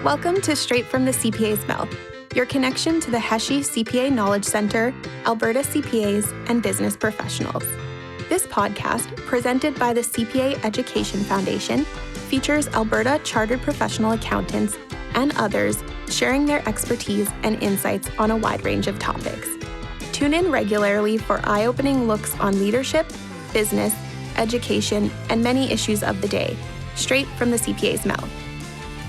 Welcome to Straight from the CPA's Mouth, your connection to the Heshie CPA Knowledge Center, Alberta CPAs, and business professionals. This podcast, presented by the CPA Education Foundation, features Alberta Chartered Professional Accountants and others sharing their expertise and insights on a wide range of topics. Tune in regularly for eye-opening looks on leadership, business, education, and many issues of the day, straight from the CPA's mouth.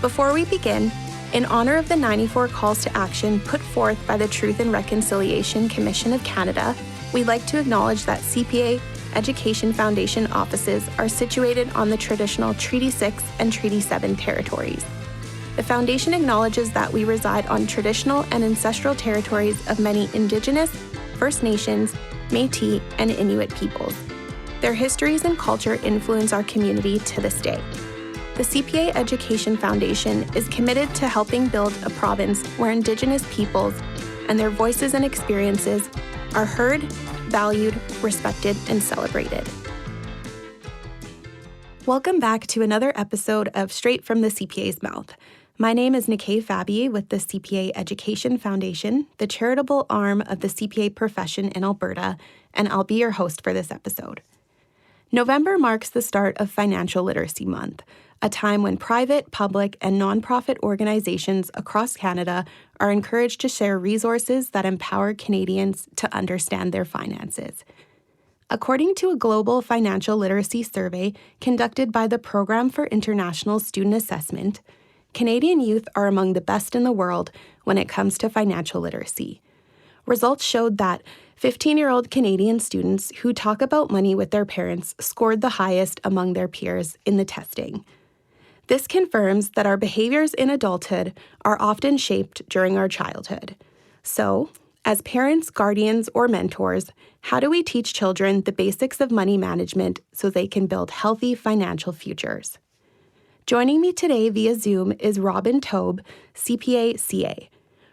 Before we begin, in honor of the 94 calls to action put forth by the Truth and Reconciliation Commission of Canada, we'd like to acknowledge that CPA Education Foundation offices are situated on the traditional Treaty 6 and Treaty 7 territories. The Foundation acknowledges that we reside on traditional and ancestral territories of many Indigenous, First Nations, Métis, and Inuit peoples. Their histories and culture influence our community to this day. The CPA Education Foundation is committed to helping build a province where Indigenous peoples and their voices and experiences are heard, valued, respected, and celebrated. Welcome back to another episode of Straight from the CPA's Mouth. My name is Nikay Fabi with the CPA Education Foundation, the charitable arm of the CPA profession in Alberta, and I'll be your host for this episode. November marks the start of Financial Literacy Month, a time when private, public, and nonprofit organizations across Canada are encouraged to share resources that empower Canadians to understand their finances. According to a global financial literacy survey conducted by the Program for International Student Assessment, Canadian youth are among the best in the world when it comes to financial literacy. Results showed that 15-year-old Canadian students who talk about money with their parents scored the highest among their peers in the testing. This confirms that our behaviors in adulthood are often shaped during our childhood. So, as parents, guardians, or mentors, how do we teach children the basics of money management so they can build healthy financial futures? Joining me today via Zoom is Robin Taub CPA CA.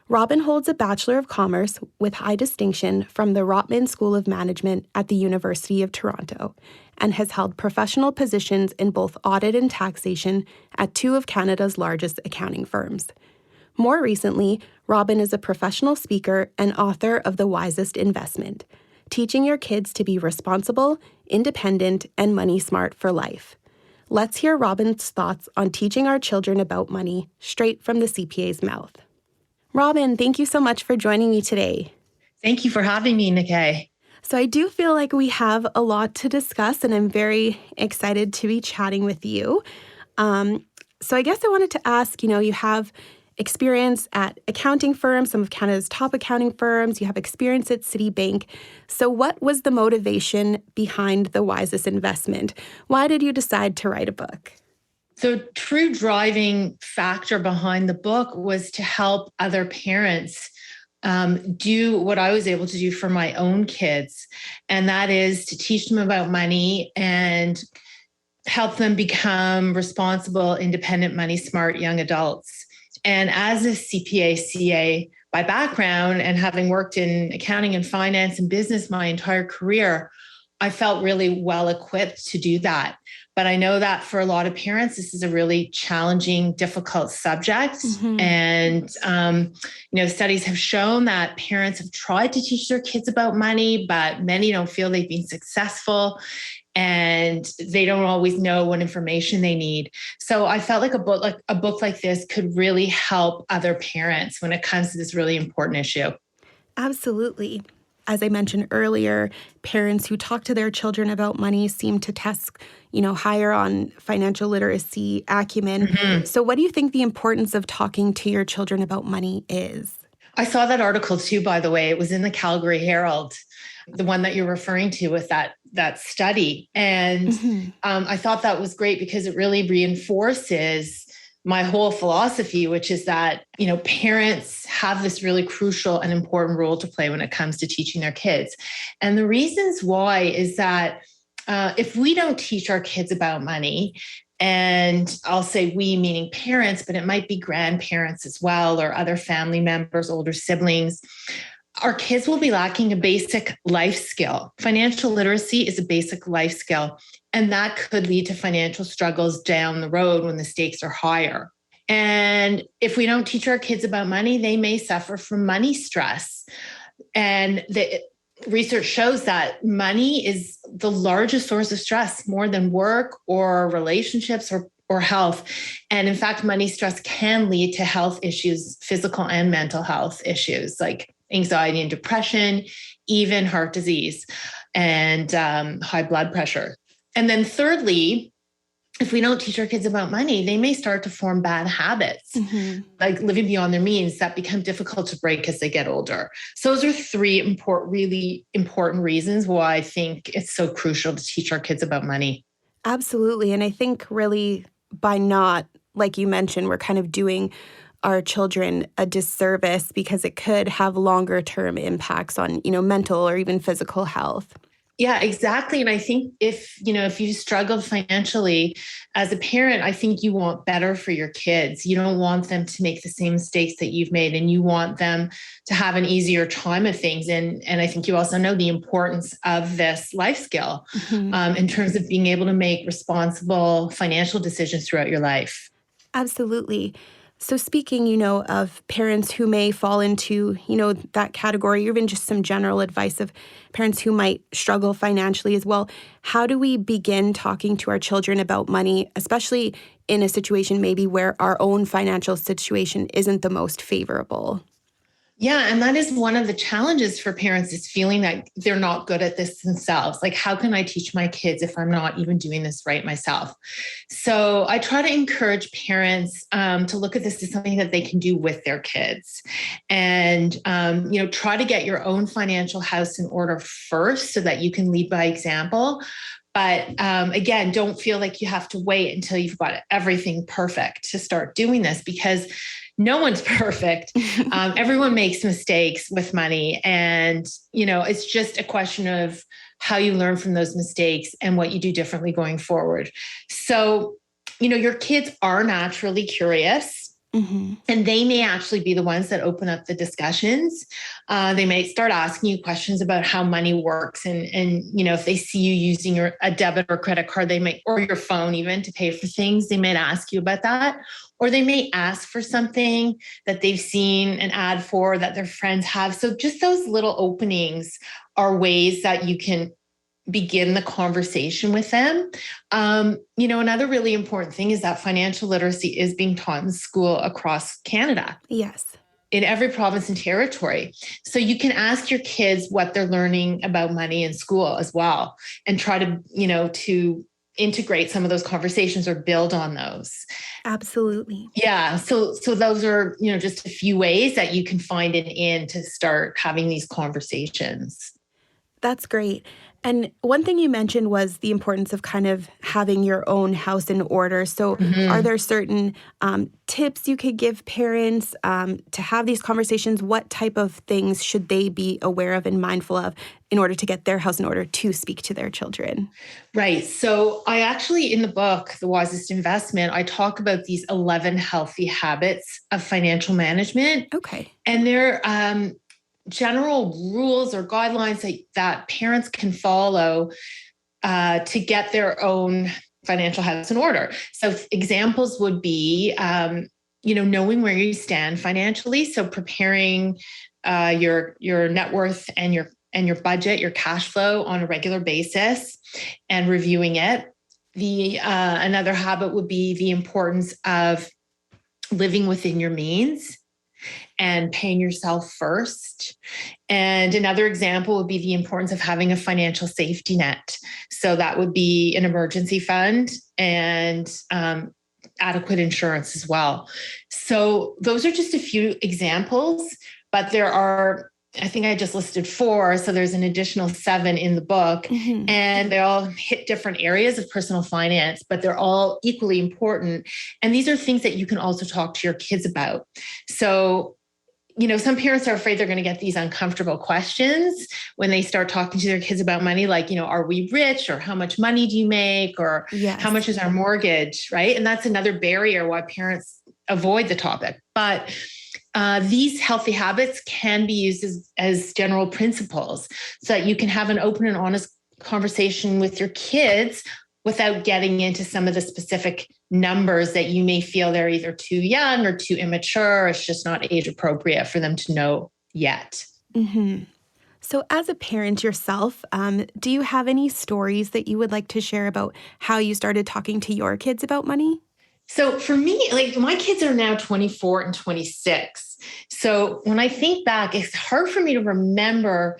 Robin holds a Bachelor of Commerce with high distinction from the Rotman School of Management at the University of Toronto and has held professional positions in both audit and taxation at two of Canada's largest accounting firms. More recently, Robin is a professional speaker and author of the Wisest Investment, teaching your kids to be responsible, independent, and money smart for life. Let's hear Robin's thoughts on teaching our children about money straight from the CPA's mouth. Robin, thank you so much for joining me today. Thank you for having me, Nikay. So I do feel like we have a lot to discuss, and I'm very excited to be chatting with you. So I guess I wanted to ask, you have experience at accounting firms, some of Canada's top accounting firms. You have experience at Citibank. So what was the motivation behind the Wisest Investment? Why did you decide to write a book? The true driving factor behind the book was to help other parents do what I was able to do for my own kids. And that is to teach them about money and help them become responsible, independent, money smart young adults. And as a CPA CA by background and having worked in accounting and finance and business my entire career, I felt really well equipped to do that. But I know that for a lot of parents, this is a really challenging, difficult subject. Mm-hmm. And, studies have shown that parents have tried to teach their kids about money, but many don't feel they've been successful and they don't always know what information they need. So I felt like a book like this could really help other parents when it comes to this really important issue. Absolutely. As I mentioned earlier, parents who talk to their children about money seem to test, higher on financial literacy acumen. Mm-hmm. So what do you think the importance of talking to your children about money is? I saw that article too, by the way. It was in the Calgary Herald, the one that you're referring to with that study. And mm-hmm. I thought that was great because it really reinforces my whole philosophy, which is that, parents have this really crucial and important role to play when it comes to teaching their kids. And the reasons why is that if we don't teach our kids about money, and I'll say we meaning parents, but it might be grandparents as well, or other family members, older siblings, our kids will be lacking a basic life skill. Financial literacy is a basic life skill, and that could lead to financial struggles down the road when the stakes are higher. And if we don't teach our kids about money, they may suffer from money stress. And the research shows that money is the largest source of stress, more than work or relationships or health. And in fact, money stress can lead to health issues, physical and mental health issues like anxiety and depression, even heart disease and high blood pressure. And then thirdly, if we don't teach our kids about money, they may start to form bad habits, like living beyond their means that become difficult to break as they get older. So those are three really important reasons why I think it's so crucial to teach our kids about money. Absolutely. And I think really by not, like you mentioned, we're kind of doing our children a disservice because it could have longer term impacts on, mental or even physical health. Yeah, exactly. And I think if you struggle financially as a parent, I think you want better for your kids. You don't want them to make the same mistakes that you've made, and you want them to have an easier time of things. And I think you also know the importance of this life skill in terms of being able to make responsible financial decisions throughout your life. Absolutely. So speaking, of parents who may fall into, that category, or even just some general advice of parents who might struggle financially as well, how do we begin talking to our children about money, especially in a situation maybe where our own financial situation isn't the most favorable? Yeah. And that is one of the challenges for parents, is feeling that they're not good at this themselves. Like, how can I teach my kids if I'm not even doing this right myself? So I try to encourage parents to look at this as something that they can do with their kids, and, try to get your own financial house in order first so that you can lead by example. But again, don't feel like you have to wait until you've got everything perfect to start doing this, because no one's perfect. Everyone makes mistakes with money. And, it's just a question of how you learn from those mistakes and what you do differently going forward. So, your kids are naturally curious. And they may actually be the ones that open up the discussions. They may start asking you questions about how money works. And if they see you using a debit or credit card, they may, or your phone even, to pay for things, they might ask you about that. Or they may ask for something that they've seen an ad for that their friends have. So just those little openings are ways that you can begin the conversation with them. Another really important thing is that financial literacy is being taught in school across Canada. Yes. In every province and territory. So you can ask your kids what they're learning about money in school as well, and try to integrate some of those conversations or build on those. Absolutely. Yeah. So those are, just a few ways that you can find an in to start having these conversations. That's great. And one thing you mentioned was the importance of kind of having your own house in order. So are there certain tips you could give parents to have these conversations? What type of things should they be aware of and mindful of in order to get their house in order to speak to their children? Right. So I actually, in the book, The Wisest Investment, I talk about these 11 healthy habits of financial management. Okay. And they're general rules or guidelines that parents can follow to get their own financial house in order. So examples would be, knowing where you stand financially. So preparing your net worth and your budget, your cash flow on a regular basis, and reviewing it. Another habit would be the importance of living within your means and paying yourself first. And another example would be the importance of having a financial safety net. So that would be an emergency fund and adequate insurance as well. So those are just a few examples, but there are, I think I just listed 4. So there's an additional 7 in the book, and they all hit different areas of personal finance, but they're all equally important. And these are things that you can also talk to your kids about. So, some parents are afraid they're going to get these uncomfortable questions when they start talking to their kids about money, like, are we rich, or how much money do you make, or how much is our mortgage, right? And that's another barrier why parents avoid the topic. But these healthy habits can be used as general principles so that you can have an open and honest conversation with your kids without getting into some of the specific numbers that you may feel they're either too young or too immature. Or it's just not age appropriate for them to know yet. Mm-hmm. So as a parent yourself, do you have any stories that you would like to share about how you started talking to your kids about money? So for me, like my kids are now 24 and 26. So when I think back, it's hard for me to remember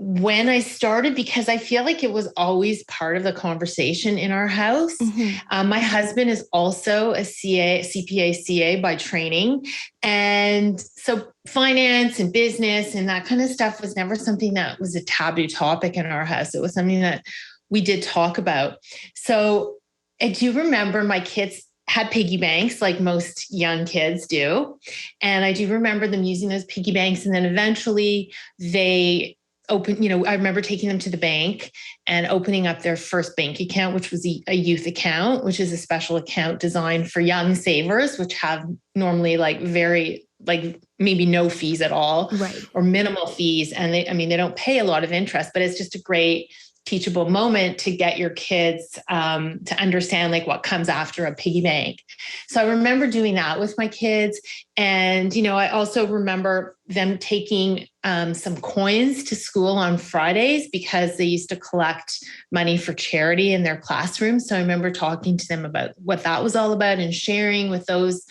when I started because I feel like it was always part of the conversation in our house. Mm-hmm. My husband is also a CPA, CA by training. And so finance and business and that kind of stuff was never something that was a taboo topic in our house. It was something that we did talk about. So I do remember my kids had piggy banks like most young kids do. And I do remember them using those piggy banks. And then eventually they I remember taking them to the bank and opening up their first bank account, which was a youth account, which is a special account designed for young savers, which have normally maybe no fees at all, Right. or minimal fees. And they don't pay a lot of interest, but it's just a great teachable moment to get your kids to understand like what comes after a piggy bank. So I remember doing that with my kids. And, I also remember them taking some coins to school on Fridays because they used to collect money for charity in their classroom. So I remember talking to them about what that was all about and sharing with those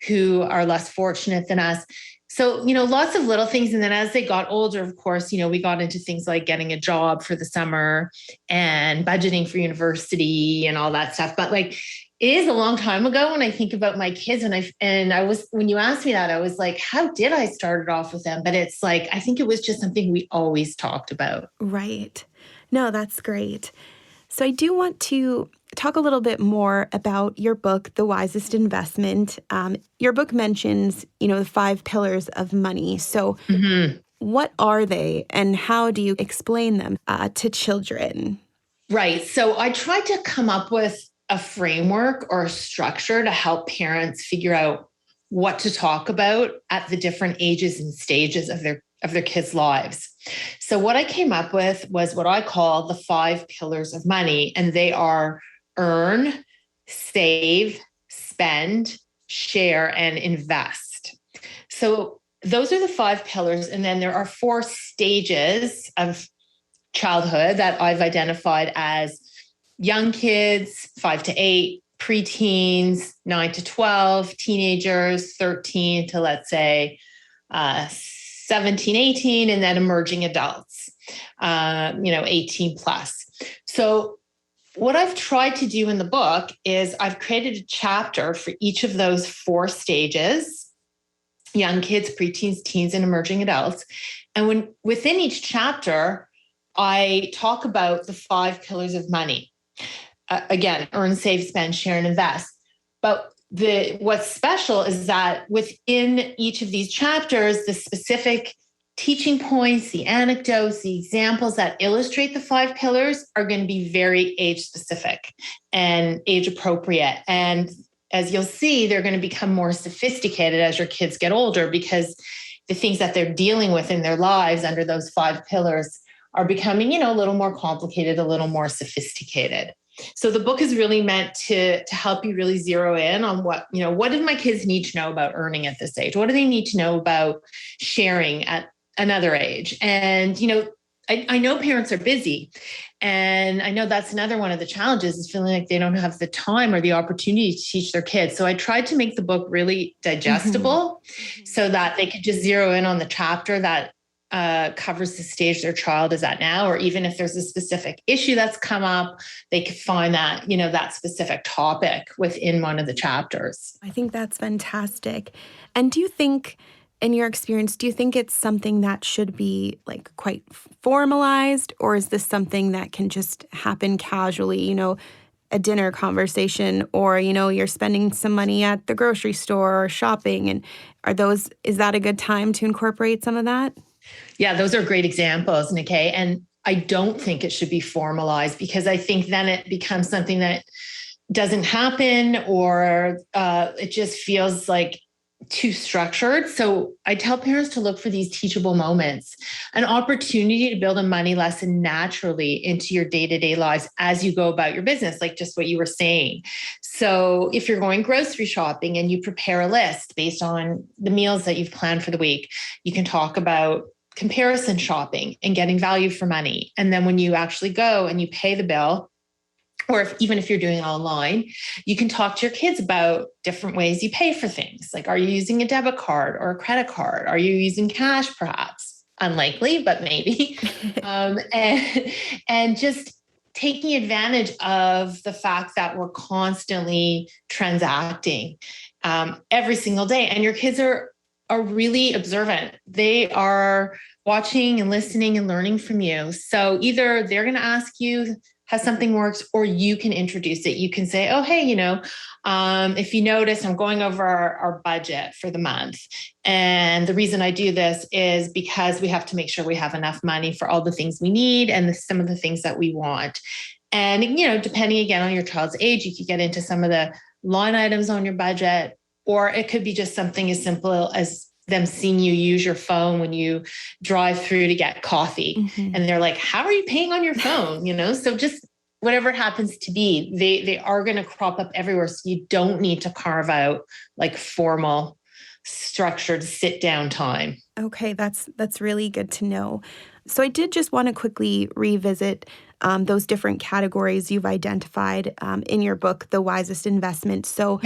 who are less fortunate than us. So, lots of little things. And then as they got older, of course, we got into things like getting a job for the summer and budgeting for university and all that stuff. But like, it is a long time ago when I think about my kids. When you asked me that, I was like, how did I start it off with them? But it's like, I think it was just something we always talked about. Right. No, that's great. So I do want to talk a little bit more about your book, The Wisest Investment. Your book mentions, the 5 pillars of money. So what are they and how do you explain them to children? Right. So I tried to come up with a framework or a structure to help parents figure out what to talk about at the different ages and stages of their kids' lives. So what I came up with was what I call the 5 pillars of money, and they are earn, save, spend, share, and invest. So those are the 5 pillars. And then there are 4 stages of childhood that I've identified as young kids, 5 to 8, preteens, 9 to 12, teenagers, 13 to, let's say, 17, 18, and then emerging adults, 18 plus. So what I've tried to do in the book is I've created a chapter for each of those 4 stages: young kids, preteens, teens, and emerging adults. And within each chapter, I talk about the 5 pillars of money. Again, earn, save, spend, share, and invest. But what's special is that within each of these chapters, the specific teaching points, the anecdotes, the examples that illustrate the 5 pillars are going to be very age specific and age appropriate. And as you'll see, they're going to become more sophisticated as your kids get older, because the things that they're dealing with in their lives under those 5 pillars are becoming, a little more complicated, a little more sophisticated. So the book is really meant to help you really zero in on what do my kids need to know about earning at this age? What do they need to know about sharing at another age? And, I know parents are busy, and I know that's another one of the challenges, is feeling like they don't have the time or the opportunity to teach their kids. So I tried to make the book really digestible so that they could just zero in on the chapter that covers the stage their child is at now, or even if there's a specific issue that's come up, they could find that, that specific topic within one of the chapters. I think that's fantastic. And do you think, in your experience, do you think it's something that should be like quite formalized, or is this something that can just happen casually, a dinner conversation, or, you're spending some money at the grocery store or shopping, and is that a good time to incorporate some of that? Yeah, those are great examples, Nikkei. And I don't think it should be formalized, because I think then it becomes something that doesn't happen, or it just feels like too structured. So I tell parents to look for these teachable moments, an opportunity to build a money lesson naturally into your day-to-day lives as you go about your business, like just what you were saying. So if you're going grocery shopping and you prepare a list based on the meals that you've planned for the week, you can talk about comparison shopping and getting value for money. And then when you actually go and you pay the bill, or even if you're doing it online, you can talk to your kids about different ways you pay for things. Like, are you using a debit card or a credit card? Are you using cash, perhaps? Unlikely, but maybe. And just taking advantage of the fact that we're constantly transacting every single day. And your kids are really observant. They are watching and listening and learning from you. So either they're going to ask you how something works, or you can introduce it. You can say, oh, hey, if you notice, I'm going over our budget for the month. And the reason I do this is because we have to make sure we have enough money for all the things we need and some of the things that we want. And, depending again on your child's age, you could get into some of the line items on your budget, or it could be just something as simple as them seeing you use your phone when you drive through to get coffee. Mm-hmm. And they're like, how are you paying on your phone? So just whatever it happens to be, they are going to crop up everywhere. So you don't need to carve out like formal structured sit down time. Okay, that's really good to know. So I did just want to quickly revisit those different categories you've identified in your book, The Wisest Investment. So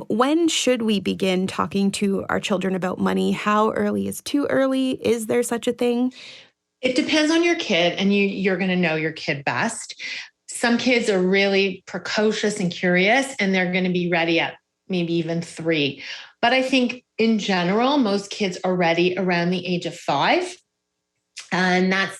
when should we begin talking to our children about money? How early is too early? Is there such a thing? It depends on your kid, and you're going to know your kid best. Some kids are really precocious and curious, and they're going to be ready at maybe even 3. But I think in general, most kids are ready around the age of 5. And that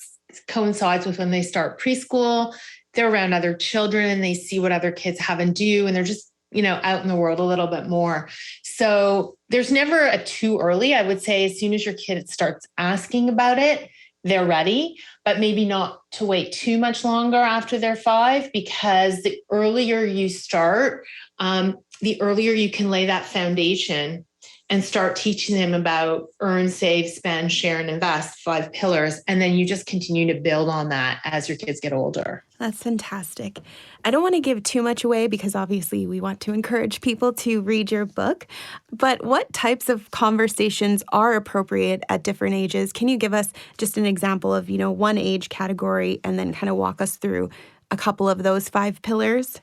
coincides with when they start preschool. They're around other children and they see what other kids have and do. And they're just, out in the world a little bit more. So there's never a too early. I would say as soon as your kid starts asking about it, they're ready, but maybe not to wait too much longer after they're 5, because the earlier you start, the earlier you can lay that foundation and start teaching them about earn, save, spend, share, and invest, 5 pillars. And then you just continue to build on that as your kids get older. That's fantastic. I don't want to give too much away because obviously we want to encourage people to read your book. But what types of conversations are appropriate at different ages? Can you give us just an example of, one age category and then kind of walk us through a couple of those 5 pillars?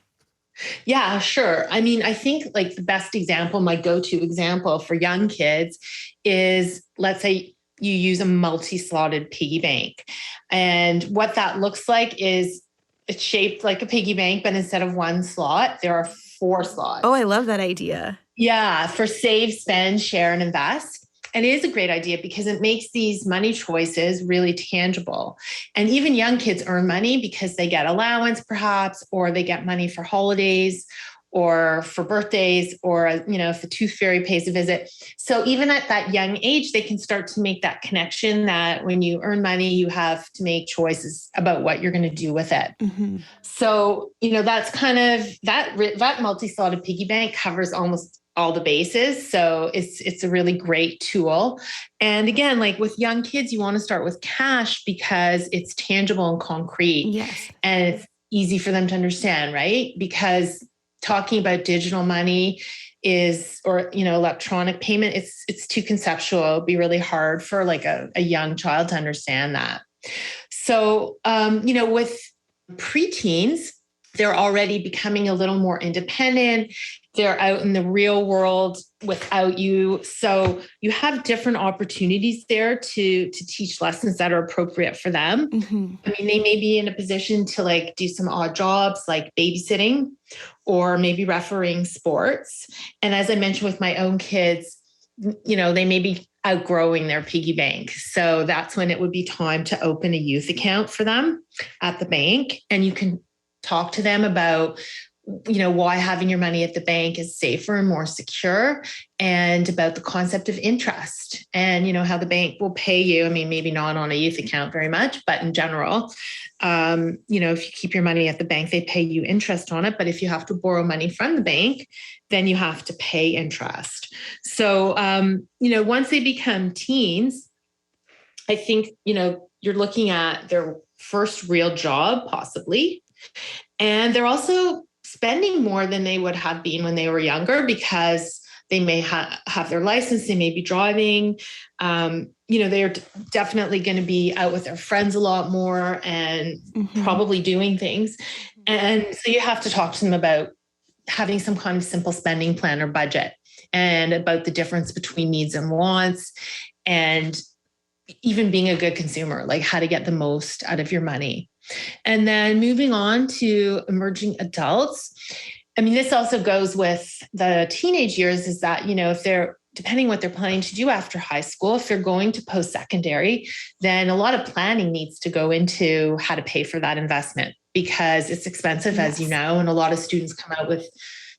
Yeah, sure. I mean, I think like the best example, my go-to example for young kids is, let's say you use a multi-slotted piggy bank. And what that looks like is it's shaped like a piggy bank, but instead of 1 slot, there are 4 slots. Oh, I love that idea. Yeah, for save, spend, share, and invest. And it is a great idea because it makes these money choices really tangible. And even young kids earn money because they get allowance perhaps, or they get money for holidays or for birthdays, or, if the tooth fairy pays a visit. So even at that young age, they can start to make that connection that when you earn money, you have to make choices about what you're going to do with it. Mm-hmm. So, that's kind of that multi-slotted piggy bank covers almost all the bases. So it's a really great tool. And again, like with young kids, you want to start with cash because it's tangible and concrete. Yes. And it's easy for them to understand, right? Because talking about digital money or electronic payment, it's too conceptual. It'd be really hard for like a young child to understand that. So, with preteens, they're already becoming a little more independent. They're out in the real world without you. So you have different opportunities there to teach lessons that are appropriate for them. Mm-hmm. I mean, they may be in a position to like do some odd jobs like babysitting or maybe refereeing sports. And as I mentioned with my own kids, they may be outgrowing their piggy bank. So that's when it would be time to open a youth account for them at the bank. And you can talk to them about why having your money at the bank is safer and more secure, and about the concept of interest and, how the bank will pay you. I mean, maybe not on a youth account very much, but in general, if you keep your money at the bank, they pay you interest on it. But if you have to borrow money from the bank, then you have to pay interest. So, once they become teens, I think, you're looking at their first real job, possibly. And they're also spending more than they would have been when they were younger, because they may have their license, they may be driving. They're definitely going to be out with their friends a lot more and probably doing things. And so you have to talk to them about having some kind of simple spending plan or budget, and about the difference between needs and wants, and even being a good consumer, like how to get the most out of your money. And then moving on to emerging adults. I mean, this also goes with the teenage years, is that, if they're, depending what they're planning to do after high school, if they're going to post-secondary, then a lot of planning needs to go into how to pay for that investment, because it's expensive, as you know, and a lot of students come out with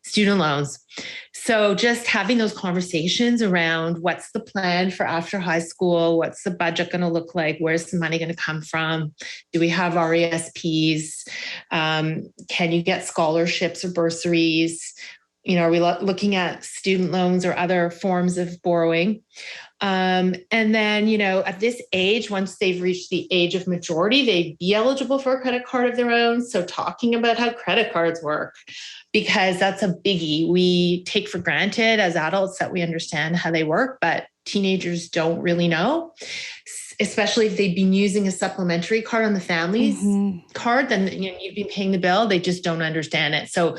student loans. So just having those conversations around what's the plan for after high school, what's the budget going to look like, where's the money going to come from, do we have RESPs, can you get scholarships or bursaries, are we looking at student loans or other forms of borrowing? And then, at this age, once they've reached the age of majority, they'd be eligible for a credit card of their own. So talking about how credit cards work, because that's a biggie. We take for granted as adults that we understand how they work, but teenagers don't really know, especially if they've been using a supplementary card on the family's card, then you've been paying the bill. They just don't understand it. So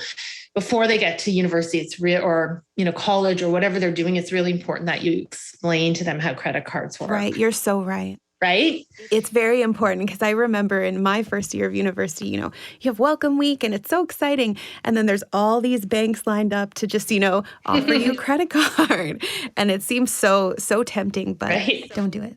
before they get to university, it's or college or whatever they're doing, it's really important that you explain to them how credit cards work. Right. You're so right. Right? It's very important, because I remember in my first year of university, you have welcome week and it's so exciting. And then there's all these banks lined up to just, offer you a credit card. And it seems so tempting, but don't do it.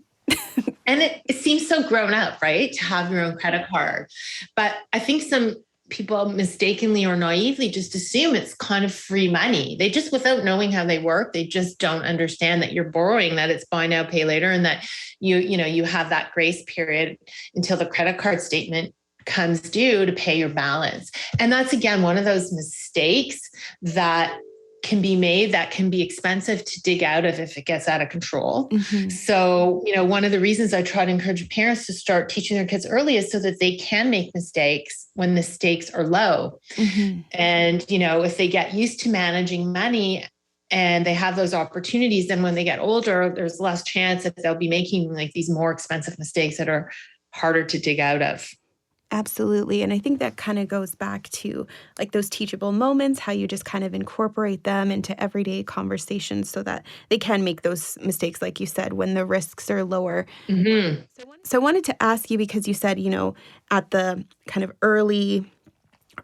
And it seems so grown up, right? To have your own credit card. But I think some people mistakenly or naively just assume it's kind of free money. They just, without knowing how they work, they just don't understand that you're borrowing, that it's buy now, pay later, and that you have that grace period until the credit card statement comes due to pay your balance. And that's, again, one of those mistakes that can be made, that can be expensive to dig out of if it gets out of control. So, one of the reasons I try to encourage parents to start teaching their kids early is so that they can make mistakes when the stakes are low. And, if they get used to managing money and they have those opportunities, then when they get older, there's less chance that they'll be making like these more expensive mistakes that are harder to dig out of. Absolutely. And I think that kind of goes back to like those teachable moments, how you just kind of incorporate them into everyday conversations so that they can make those mistakes, like you said, when the risks are lower. So I wanted to ask you, because you said, at the kind of early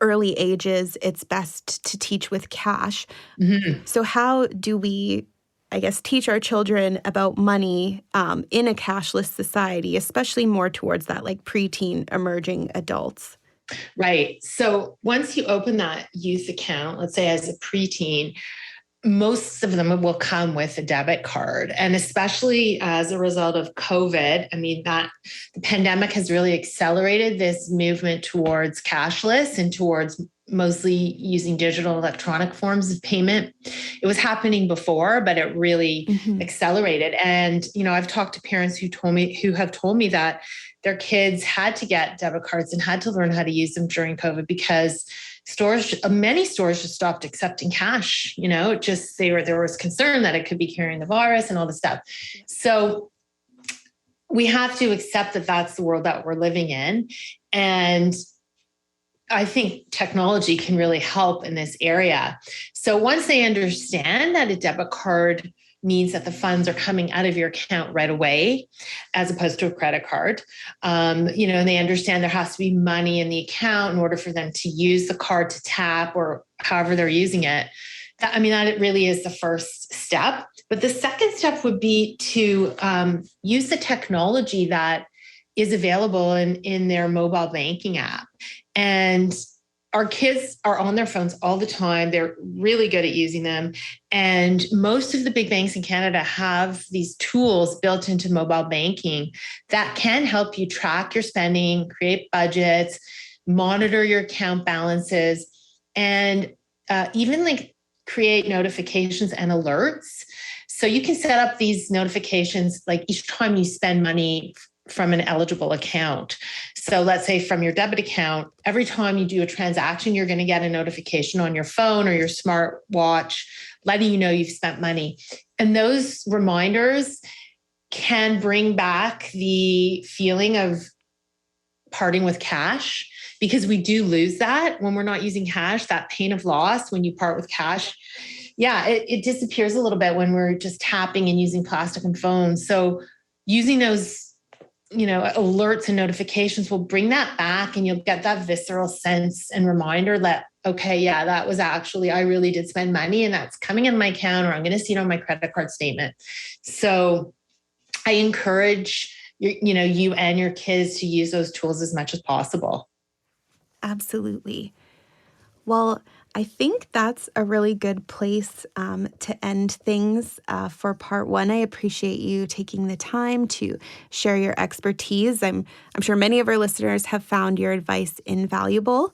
ages, it's best to teach with cash. So how do we, I guess, teach our children about money in a cashless society, especially more towards that like preteen emerging adults? Right. So once you open that youth account, let's say as a preteen, most of them will come with a debit card. And especially as a result of COVID, I mean, that the pandemic has really accelerated this movement towards cashless and towards mostly using digital electronic forms of payment. It was happening before, but it really accelerated. And, I've talked to parents who have told me that their kids had to get debit cards and had to learn how to use them during COVID, because many stores just stopped accepting cash. There was concern that it could be carrying the virus and all this stuff. So we have to accept that that's the world that we're living in. And I think technology can really help in this area. So once they understand that a debit card means that the funds are coming out of your account right away, as opposed to a credit card, and they understand there has to be money in the account in order for them to use the card to tap or however they're using it. That it really is the first step. But the second step would be to use the technology that is available in their mobile banking app. And our kids are on their phones all the time. They're really good at using them. And most of the big banks in Canada have these tools built into mobile banking that can help you track your spending, create budgets, monitor your account balances, and even like create notifications and alerts. So you can set up these notifications like each time you spend money from an eligible account. So let's say from your debit account, every time you do a transaction, you're going to get a notification on your phone or your smart watch letting you know you've spent money. And those reminders can bring back the feeling of parting with cash, because we do lose that when we're not using cash, that pain of loss when you part with cash. Yeah, it disappears a little bit when we're just tapping and using plastic and phones. So using those alerts and notifications will bring that back, and you'll get that visceral sense and reminder that, okay, yeah, that was actually, I really did spend money and that's coming in my account, or I'm going to see it on my credit card statement. So I encourage you and your kids to use those tools as much as possible. Absolutely. Well, I think that's a really good place to end things for part one. I appreciate you taking the time to share your expertise. I'm sure many of our listeners have found your advice invaluable.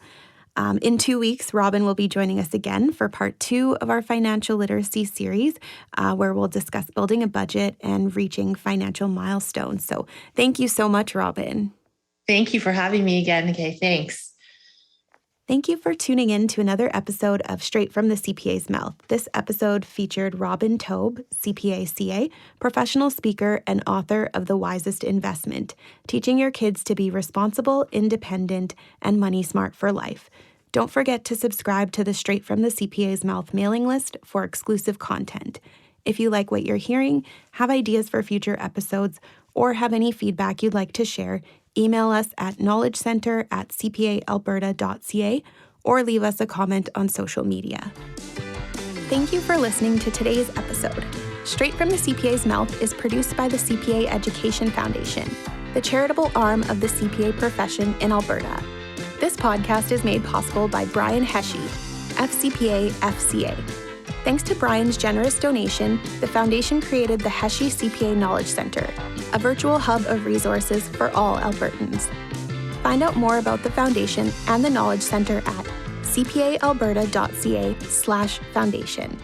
In 2 weeks, Robin will be joining us again for part 2 of our financial literacy series, where we'll discuss building a budget and reaching financial milestones. So thank you so much, Robin. Thank you for having me again, Nikki. Thanks. Thank you for tuning in to another episode of Straight from the CPA's Mouth. This episode featured Robin Taub CPA CA, professional speaker and author of The Wisest Investment, teaching your kids to be responsible, independent, and money smart for life. Don't forget to subscribe to the Straight from the CPA's Mouth mailing list for exclusive content. If you like what you're hearing, have ideas for future episodes, or have any feedback you'd like to share, email us at knowledgecenter@cpaalberta.ca or leave us a comment on social media. Thank you for listening to today's episode. Straight from the CPA's Mouth is produced by the CPA Education Foundation, the charitable arm of the CPA profession in Alberta. This podcast is made possible by Brian Heshey, FCPA FCA. Thanks to Brian's generous donation, the Foundation created the Heshey CPA Knowledge Center, a virtual hub of resources for all Albertans. Find out more about the Foundation and the Knowledge Center at cpaalberta.ca/foundation.